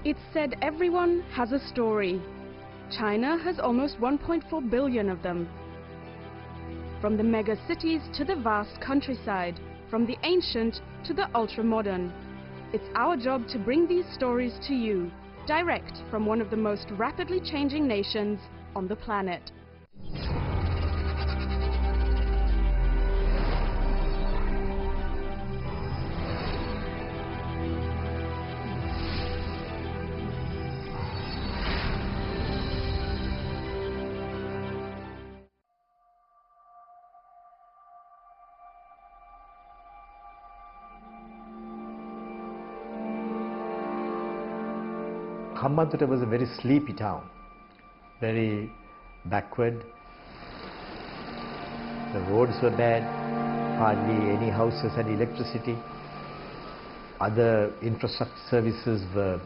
It's said everyone has a story. China has almost 1.4 billion of them. From the mega cities to the vast countryside, from the ancient to the ultra-modern. It's our job to bring these stories to you, direct from one of the most rapidly changing nations on the planet. Hambantota was a very sleepy town, very backward. The roads were bad, hardly any houses had electricity. Other infrastructure services were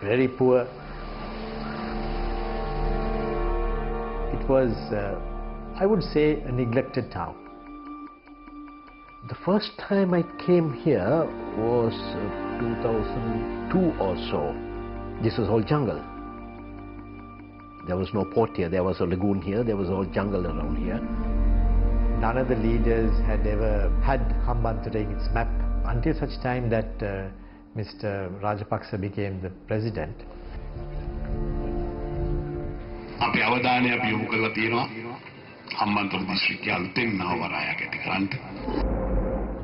very poor. It was, I would say, a neglected town. The first time I came here was 2002 or so. This was all jungle. There was no port here, there was a lagoon here, there was all jungle around here. None of the leaders had ever had Hambantota in its map until such time that Mr. Rajapaksa became the president. අපේ අවධානය අපි යොමු කරලා තියෙනවා හම්බන්තොට දිස්ත්‍රික්කයේ අලුතෙන් නවවරායක් ඇති කරන්න.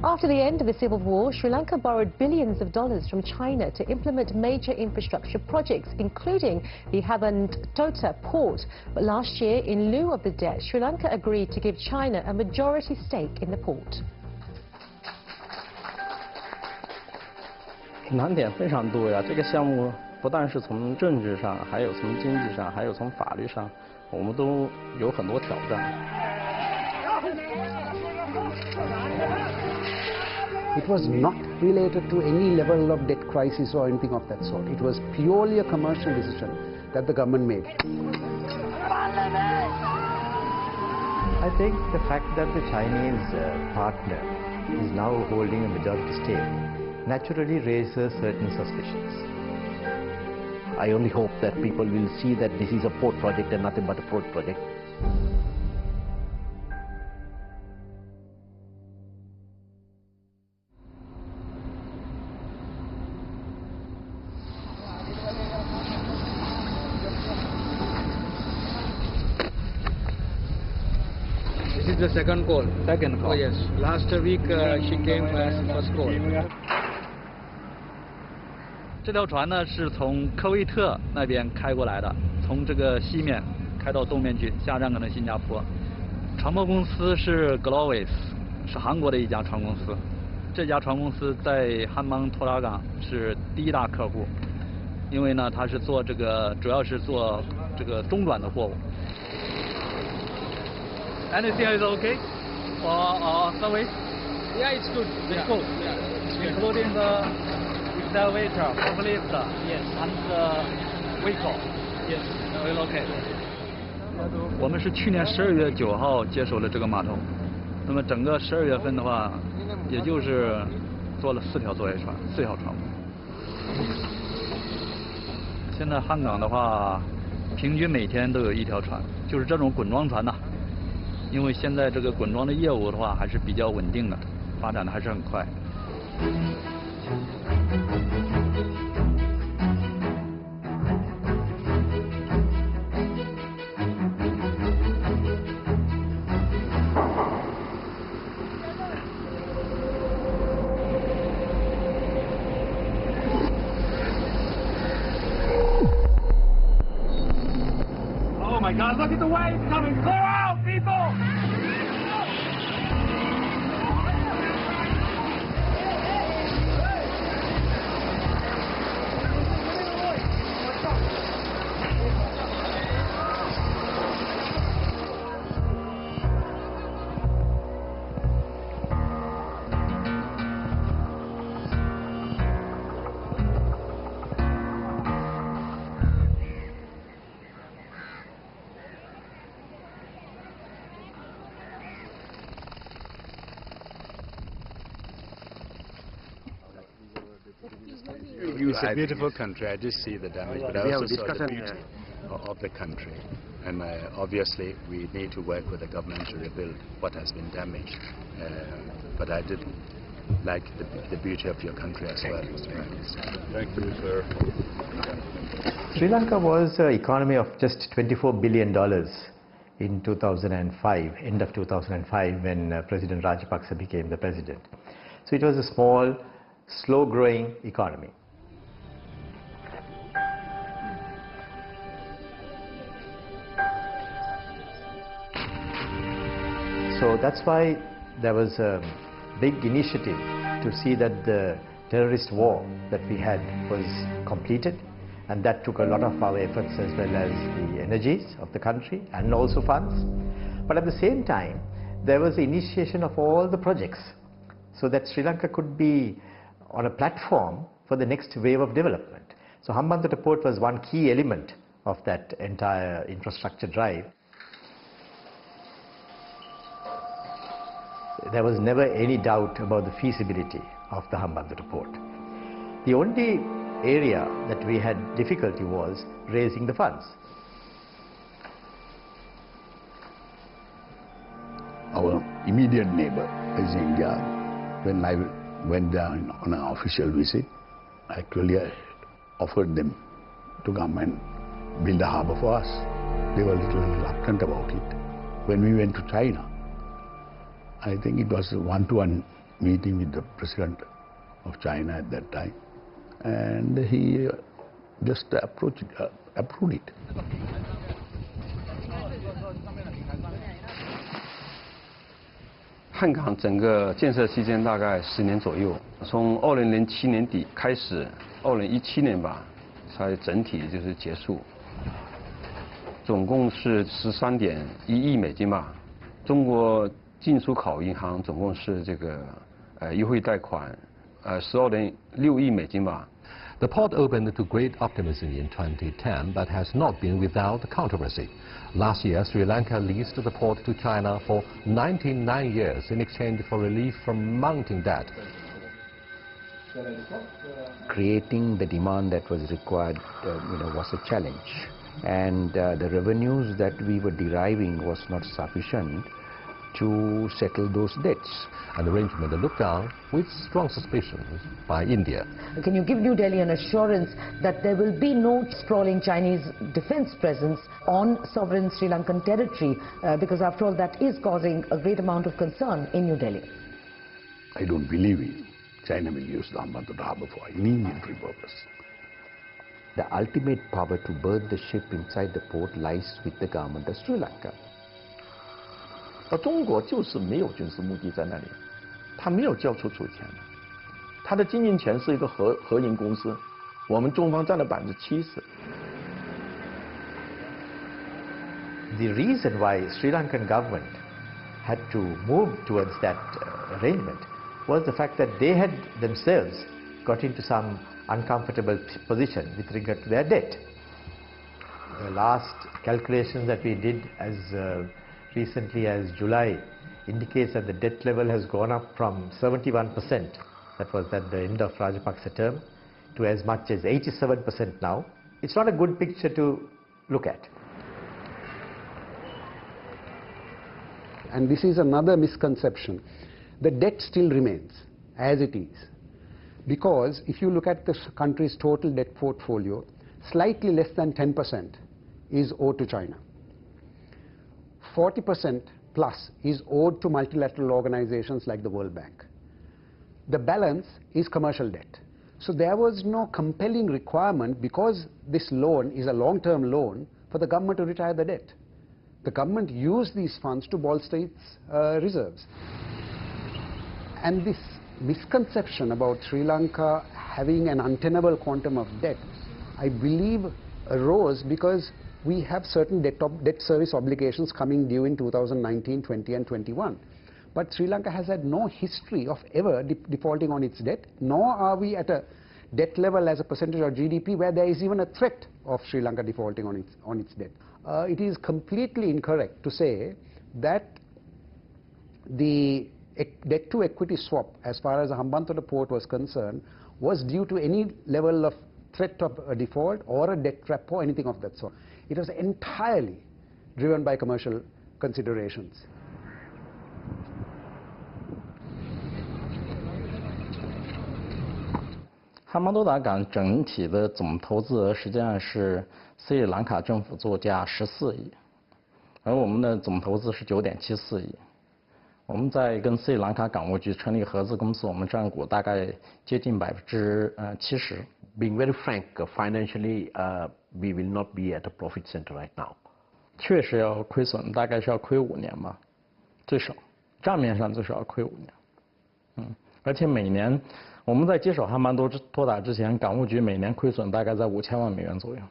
After the end of the civil war, Sri Lanka borrowed billions of dollars from China to implement major infrastructure projects, including the Hambantota Port. But last year, in lieu of the debt, Sri Lanka agreed to give China a majority stake in the port. 难点非常多呀，这个项目不但是从政治上，还有从经济上，还有从法律上，我们都有很多挑战。 It was not related to any level of debt crisis or anything of that sort. It was purely a commercial decision that the government made. I think the fact that the Chinese partner is now holding a majority stake naturally raises certain suspicions. I only hope that people will see that this is a port project and nothing but a port project. This is the second call. Second call. Oh yes. Last week she came as first call. 这条船呢是从科威特那边开过来的，从这个西面开到东面去，下站可能新加坡。船舶公司是 Globis， 是韩国的一家船公司。这家船公司在汉邦托拉港是第一大客户，因为呢它是做这个，主要是做这个中转的货物。Anything is okay? Or service? Yeah, it's good. It's good. Yeah. Including the excavator, forklift, yes, and the vehicle. Yes, will okay. 我们是去年12月9号接手了这个码头，那么整个12月份的话，也就是做了4条作业船，4条船坞。现在汉港的话，平均每天都有1条船，就是这种滚装船呐。因为现在这个滚装的业务的话，还是比较稳定的，发展的还是很快。Oh my God! Look at the waves coming! Clear out, people! It's a beautiful country. I just see the damage, but I also saw the beauty of the country. And obviously, we need to work with the government to rebuild what has been damaged. But I did like the beauty of your country as well. Thank you, sir. Sri Lanka was an economy of just $24 billion in 2005, end of 2005, when President Rajapaksa became the president. So it was a small, slow-growing economy. So that's why there was a big initiative to see that the terrorist war that we had was completed, and that took a lot of our efforts as well as the energies of the country and also funds. But at the same time, there was the initiation of all the projects so that Sri Lanka could be on a platform for the next wave of development. So Hambantota Port was one key element of that entire infrastructure drive. There was never any doubt about the feasibility of the Hambantota Port. The only area that we had difficulty was raising the funds. Our immediate neighbor is India. When I went there on an official visit, actually I offered them to come and build a harbor for us. They were a little reluctant about it. When we went to China, I think it was a one-to-one meeting with the president of China at that time, and he just approved it. 汉港整个建设期间大概10年左右，从2007年底开始，2017年吧，才整体就是结束。总共是13.1亿美金吧。中国进出口银行总共是这个优惠贷款12.6亿美金吧。 The port opened to great optimism in 2010, but has not been without controversy. Last year, Sri Lanka leased the port to China for 99 years in exchange for relief from mounting debt. Creating the demand that was required was a challenge, and the revenues that we were deriving was not sufficient to settle those debts. An arrangement looked down with strong suspicions by India. Can you give New Delhi an assurance that there will be no sprawling Chinese defense presence on sovereign Sri Lankan territory? Because after all, that is causing a great amount of concern in New Delhi. I don't believe China will use the Hambantota Harbour for any military purpose. The ultimate power to berth the ship inside the port lies with the government of Sri Lanka. 中国就是没有军事目的在那里，他没有交出钱来，他的经营权是一个合营公司，我们中方占了70%。The reason why Sri Lankan government had to move towards that arrangement was the fact that they had themselves got into some uncomfortable position with regard to their debt. The last calculations that we did as recently as July indicates that the debt level has gone up from 71%, that was at the end of Rajapaksa term, to as much as 87% now. It's not a good picture to look at. And this is another misconception. The debt still remains as it is. Because if you look at the country's total debt portfolio, slightly less than 10% is owed to China. 40% plus is owed to multilateral organizations like the World Bank. The balance is commercial debt. So there was no compelling requirement, because this loan is a long-term loan, for the government to retire the debt. The government used these funds to bolster its reserves. And this misconception about Sri Lanka having an untenable quantum of debt, I believe, arose because we have certain debt service obligations coming due in 2019, 20 and 21. But Sri Lanka has had no history of ever defaulting on its debt, nor are we at a debt level as a percentage of GDP where there is even a threat of Sri Lanka defaulting on its debt. It is completely incorrect to say that the debt to equity swap, as far as the Hambantota Port was concerned, was due to any level of threat of a default or a debt trap or anything of that sort. It was entirely driven by commercial considerations.汉邦多达港整体的总投资额实际上是斯里兰卡政府作价14亿，而我们的总投资是9.74亿。我们在跟斯里兰卡港务局成立合资公司，我们占股大概接近70%。Being very frank, financially, we will not be at a profit center right now. 确实要亏损，大概是要亏5年吧，最少，账面上最少要亏5年。而且每年我们在接手汉邦多达之前，港务局每年亏损大概在5000万美元左右。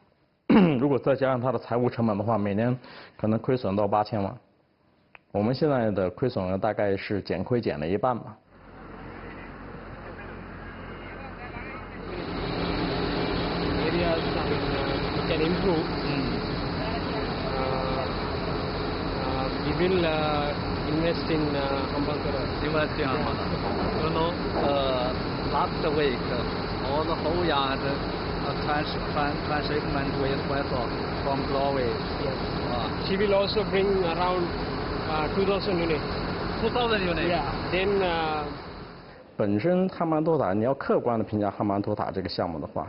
如果再加上它的财务成本的话，每年可能亏损到8000万。我们现在的亏损额大概是减亏减了一半吧。Areas can improve. We will invest in Hambantota. Invest in Hambantota. You know, last week, all the whole yard transshipment with vessel from Galway. Yes. She will also bring around 2,000 units. 2,000 units. Yeah. Then. 本身汉邦多达，你要客观的评价汉邦多达这个项目的话，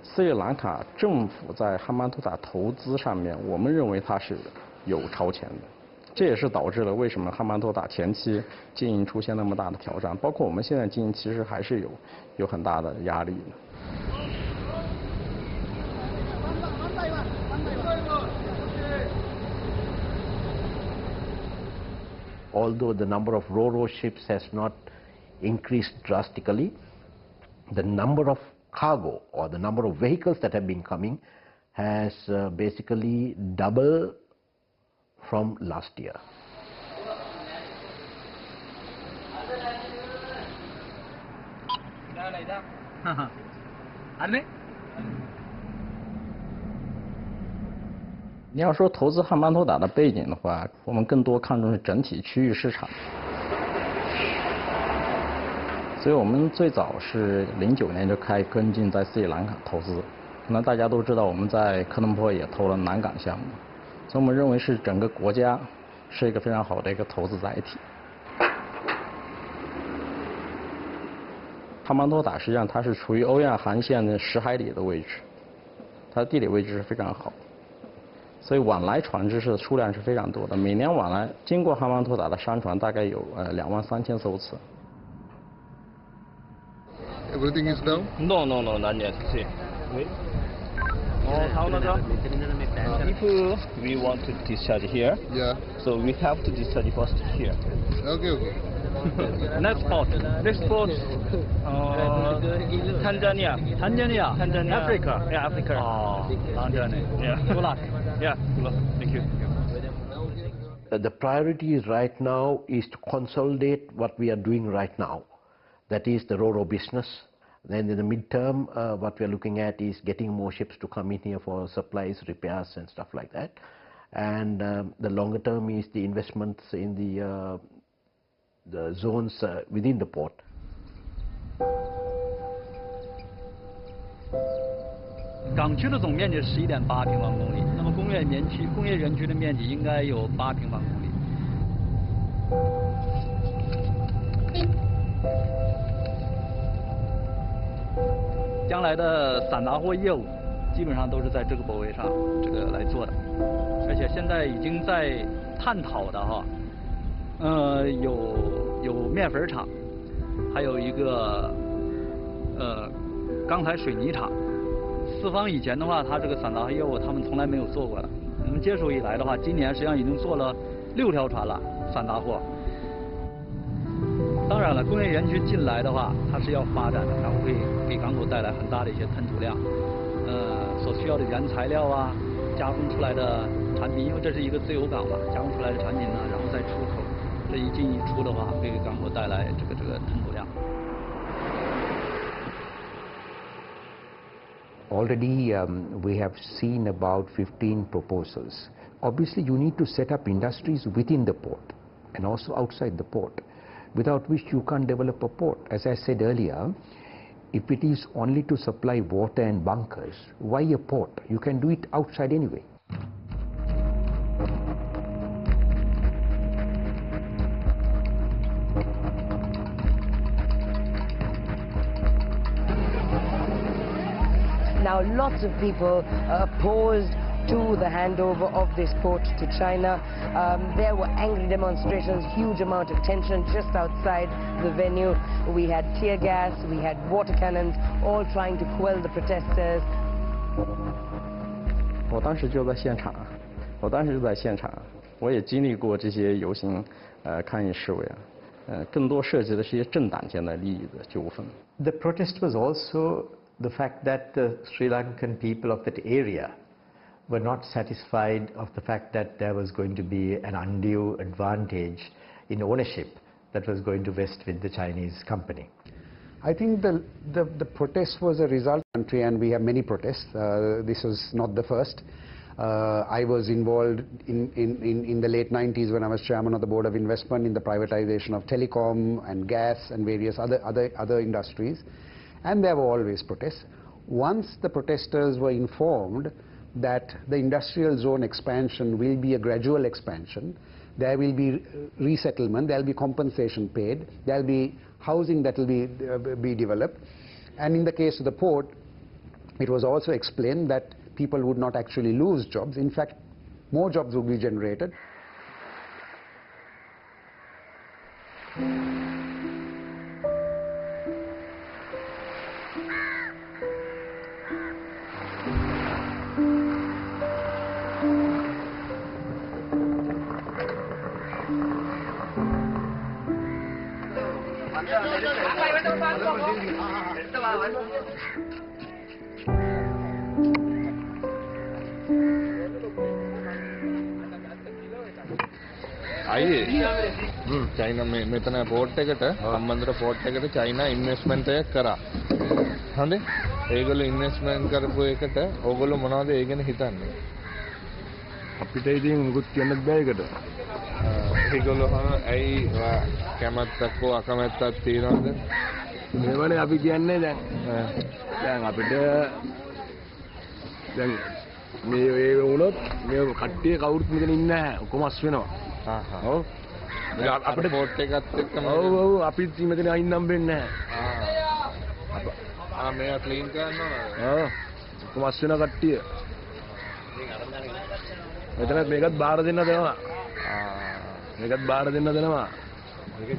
斯里兰卡政府在汉邦多达投资上面，我们认为它是有超前的。这也是导致了为什么汉邦多达前期经营出现那么大的挑战，包括我们现在经营其实还是有很大的压力的。Although the number of ro-ro ships has not increased drastically, the number of cargo or the number of vehicles that have been coming has basically doubled from last year. 你要说投资汉邦多达的背景的话，我们更多看重是整体区域市场。所以我们最早是09年就跟进在斯里兰卡投资，可能大家都知道我们在科伦坡也投了南港项目，所以我们认为是整个国家是一个非常好的一个投资载体。汉邦多达实际上它是处于欧亚航线的10海里的位置，它的地理位置是非常好，所以往来船只是数量是非常多的，每年往来经过汉邦多达的商船大概有23000艘次。Everything is down? No, not yet. See. Wait. If we want to discharge here, yeah. So we have to discharge first here. Okay. Next port. Tanzania. Africa. Yeah, Africa. Oh, long journey. Yeah. Good luck. Yeah, good luck. Thank you. The priority is right now is to consolidate what we are doing right now. That is the ro-ro business. Then in the midterm, what we are looking at is getting more ships to come in here for supplies, repairs and stuff like that. And the longer term is the investments in the zones within the port. 港区的总面积是11.8平方公里，那么工业园区的面积应该有8平方公里。将来的散杂货业务基本上都是在这个泊位上来做的，而且现在已经在探讨的哈，有面粉厂，还有一个钢材水泥厂。四方以前的话，它这个散杂业务他们从来没有做过的。我们接手以来的话，今年实际上已经做了6条船了，散杂货。当然了，工业园区进来的话，它是要发展的，然后会给港口带来很大的一些吞吐量，所需要的原材料啊，加工出来的产品，因为这是一个自由港嘛，加工出来的产品呢，然后再出口，这一进一出的话，会给港口带来这个吞吐量。Already we have seen about 15 proposals. Obviously you need to set up industries within the port and also outside the port, without which you can't develop a port. As I said earlier, If it is only to supply water and bunkers, why a port? You can do it outside anyway. Now lots of people opposed to the handover of this port to China. There were angry demonstrations, huge amount of tension just outside the venue. We had tear gas, we had water cannons, all trying to quell the protesters. 我当时就在现场，我也经历过这些游行、抗议示威啊，更多涉及的是一些政党间的利益的纠纷。The protest was also the fact that the Sri Lankan people of that area were not satisfied of the fact that there was going to be an undue advantage in ownership that was going to vest with the Chinese company. I think the protest was a result of the country, and we have many protests. This was not the first. I was involved in the late 90s when I was chairman of the Board of Investment in the privatization of telecom and gas and various other industries. And there were always protests. Once the protesters were informed that the industrial zone expansion will be a gradual expansion, there will be resettlement, there will be compensation paid, there will be housing that will be developed. And in the case of the port, it was also explained that people would not actually lose jobs. In fact, more jobs would be generated. China මෙතන port එකට Hambantota port එකට China investment එකක් කරා. හරිද? ඒගොල්ලෝ investment කරපු එකට ඕගොල්ලෝ මොනවද ඒ ගැන හිතන්නේ? අපිට ඉතින් මුකුත් කියන්නත් බෑ ඒකට. ඒගොල්ලෝ ඇයි කැමැත්තක් හෝ අකමැත්තක් තියනවද? මේවනේ අපි කියන්නේ දැන් අපිට දැන් මේ වුණොත් මේ කට්ටිය කවුරුත් මෙතන ඉන්නේ නැහැ. ඔක්කොම අස් වෙනවා. ඔව්. අපිට පෝට් එකත් එක්කම ඔව් අපිත් මෙතන අයින් නම් වෙන්නේ නැහැ. මේවා ක්ලීන් කරන්න ඕනද? ඔක්කොම අස් වෙන කට්ටිය. මෙතන මේකත් බාර දෙන්න දෙනවා. මේකත් බාර දෙන්න දෙනවා. මේක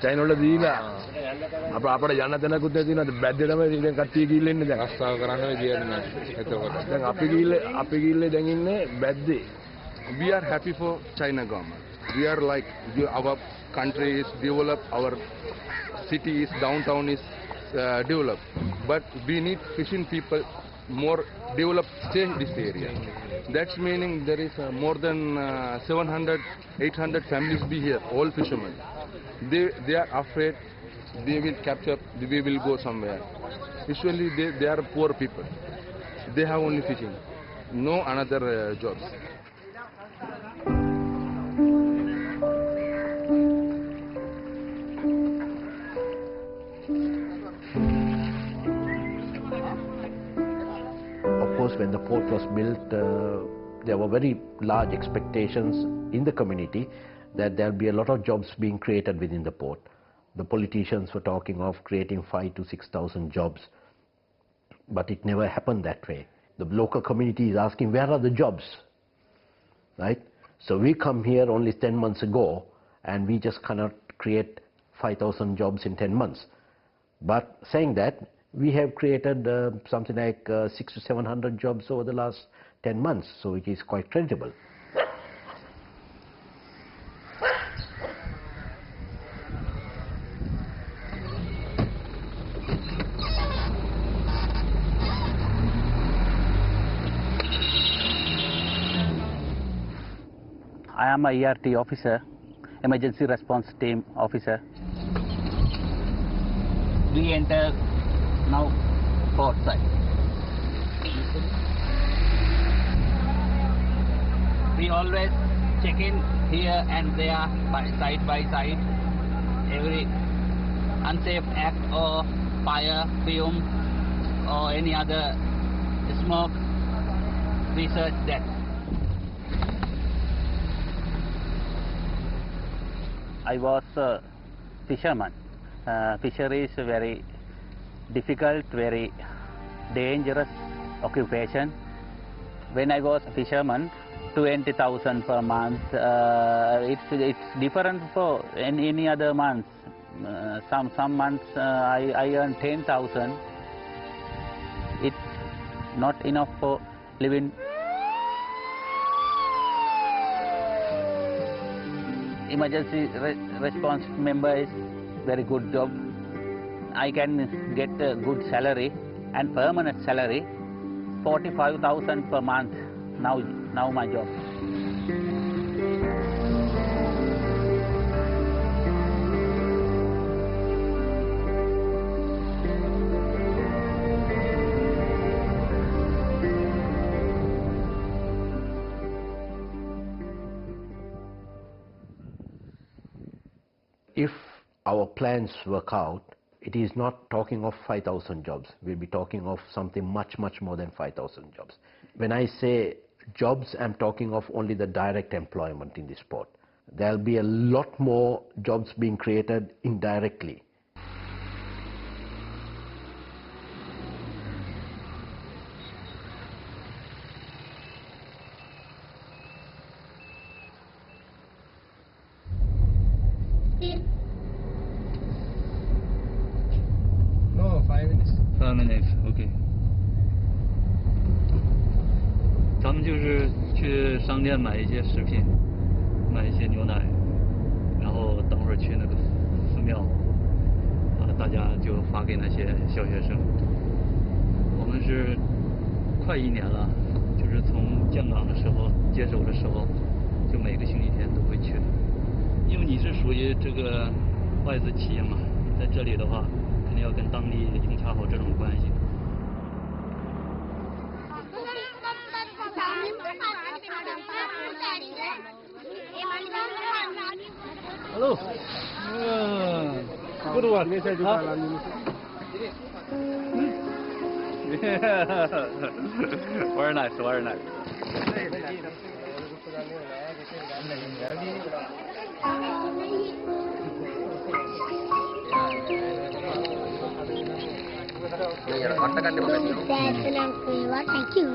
චයිනා වල දීලා. අපිට යන්න තැනකුත් නැතිනවද බැද්දේ තමයි දැන් කට්ටිය ගිහිල්ලා ඉන්නේ දැන්. රස්සාව කරන්න විදියක් නැහැ. එතකොට දැන් අපි ගිහිල්ලා දැන් ඉන්නේ බැද්දේ. We are happy for China government. We are like, our country is developed, our city is, downtown is developed. But we need fishing people more developed, stay in this area. That's meaning there is more than 700, 800 families be here, all fishermen. They are afraid they will capture, we will go somewhere. Usually they are poor people. They have only fishing, no another jobs. When the port was built, there were very large expectations in the community that there will be a lot of jobs being created within the port. The politicians were talking of creating 5,000 to 6,000 jobs, but it never happened that way. The local community is asking, where are the jobs? Right? So we come here only 10 months ago, and we just cannot create 5,000 jobs in 10 months. But saying that, we have created something like 600 to 700 jobs over the last 10 months, so it is quite credible. I am a ERT officer, emergency response team officer. We enter now port side. We always check in here and there by side. Every unsafe act or fire, fume, or any other smoke. Research that. I was a fisherman. Fishery is a very difficult, very dangerous occupation. When I was a fisherman, 20,000 per month. It's different for any other month. Some months I earn 10,000. It's not enough for living. Emergency response member is very good job. I can get a good salary and permanent salary, 45,000 per month. Now my job. If our plans work out, it is not talking of 5,000 jobs. We'll be talking of something much, much more than 5,000 jobs. When I say jobs, I'm talking of only the direct employment in this port. There'll be a lot more jobs being created indirectly. No, 5 minutes. 5 minutes, OK。咱们就是去商店买一些食品，买一些牛奶，然后等会儿去那个寺庙，大家就发给那些小学生。我们是快1年了，就是从降岗的时候接手的时候，就每个星期天都会去的。因为你是属于这个外资企业嘛，在这里的话，肯定要跟当地融洽好这种关系。Hello. Good one. Very nice, very nice. Thank you.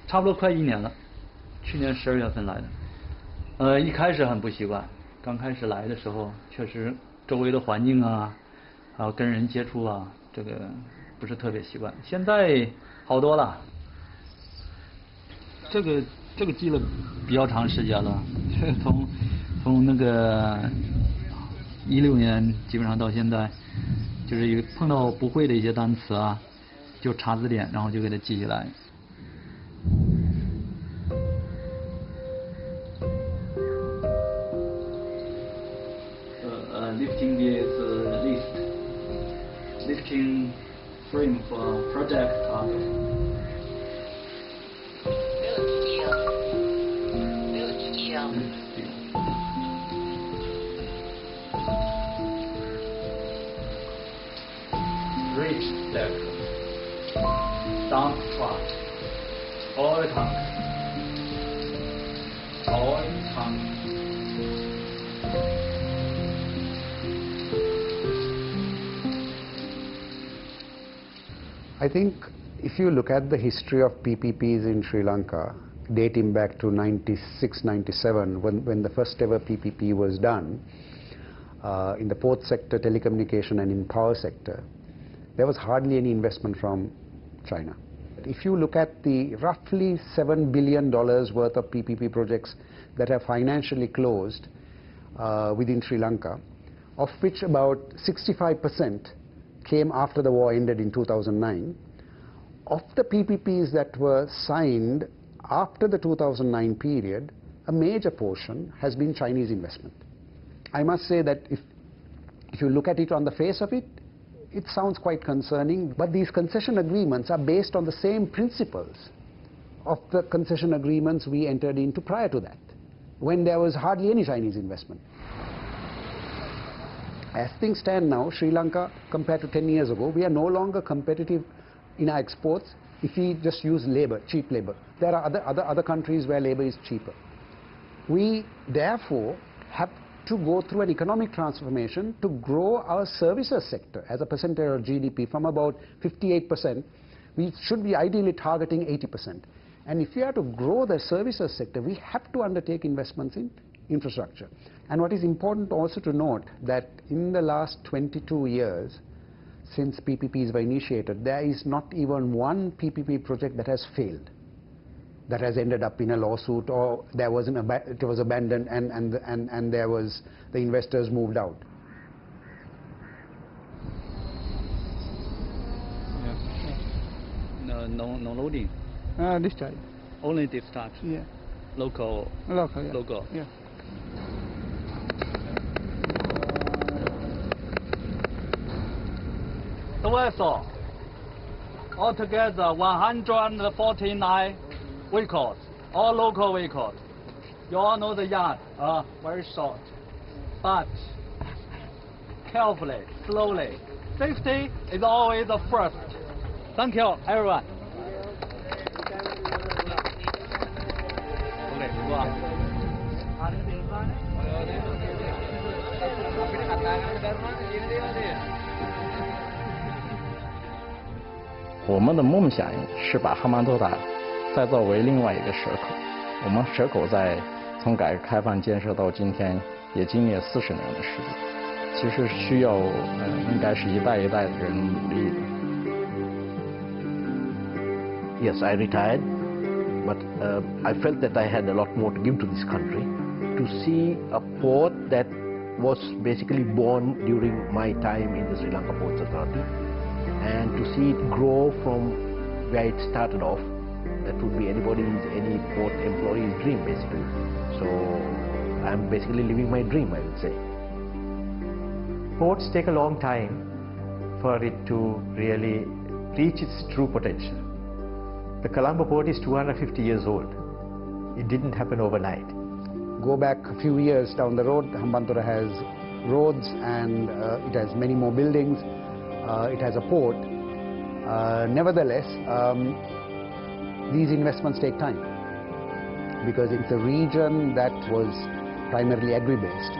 差不多快1年了，去年12月份来的。一开始很不习惯，刚开始来的时候，确实周围的环境啊，还有跟人接触啊，这个不是特别习惯。现在好多了，这个记了比较长时间了，从那个16年基本上到现在，就是碰到不会的一些单词啊，就查字典，然后就给它记下来。Lifting is list. Lifting frame for project target. Bridge deck. Dump truck. Oil tank. Oil tank. I think if you look at the history of PPPs in Sri Lanka, dating back to 96, 97, when the first ever PPP was done, in the port sector, telecommunication, and in power sector, there was hardly any investment from China. If you look at the roughly $7 billion worth of PPP projects that are financially closed within Sri Lanka, of which about 65% came after the war ended in 2009, of the PPPs that were signed after the 2009 period, a major portion has been Chinese investment. I must say that if you look at it on the face of it, it sounds quite concerning, but these concession agreements are based on the same principles of the concession agreements we entered into prior to that, when there was hardly any Chinese investment. As things stand now, Sri Lanka, compared to 10 years ago, we are no longer competitive in our exports if we just use labor, cheap labor. There are other countries where labor is cheaper. We therefore have to go through an economic transformation to grow our services sector as a percentage of GDP from about 58%. We should be ideally targeting 80%. And if we are to grow the services sector, we have to undertake investments in infrastructure. And what is important also to note that in the last 22 years, since PPPs were initiated, there is not even one PPP project that has failed, that has ended up in a lawsuit, or it was abandoned and there was the investors moved out. No loading. Discharge. Only discharge. Yeah. Local. Local. Yeah. Local. Yeah. The vessel, altogether 149 vehicles, all local vehicles. You all know the yard, very short, but carefully, slowly. Safety is always the first. Thank you, everyone. Okay, go on.我们的梦想是把哈曼多塔再造为另外一个蛇口。我们蛇口在从改革开放建设到今天，也经历了40年的时间。其实需要应该是一代一代的人努力的。Yes, I retired, but I felt that I had a lot more to give to this country. To see a port that was basically born during my time in the Sri Lanka Ports Authority, and to see it grow from where it started off, that would be any port employee's dream basically. So I'm basically living my dream, I would say. Ports take a long time for it to really reach its true potential. The Colombo port is 250 years old. It didn't happen overnight. Go back a few years down the road, Hambantota has roads and it has many more buildings. It has a port. Nevertheless, these investments take time because it's a region that was primarily agri-based.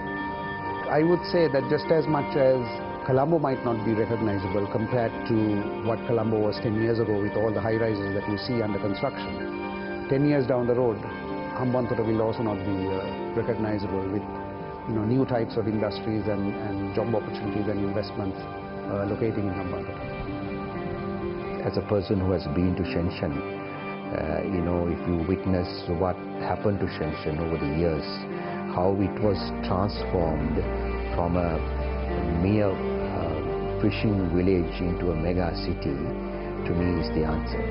I would say that just as much as Colombo might not be recognizable compared to what Colombo was 10 years ago with all the high-rises that you see under construction, 10 years down the road, Hambantota will also not be recognizable with new types of industries and job opportunities and investments locating in Hambantota. As a person who has been to Shenzhen, if you witness what happened to Shenzhen over the years, how it was transformed from a mere fishing village into a mega city, to me is the answer.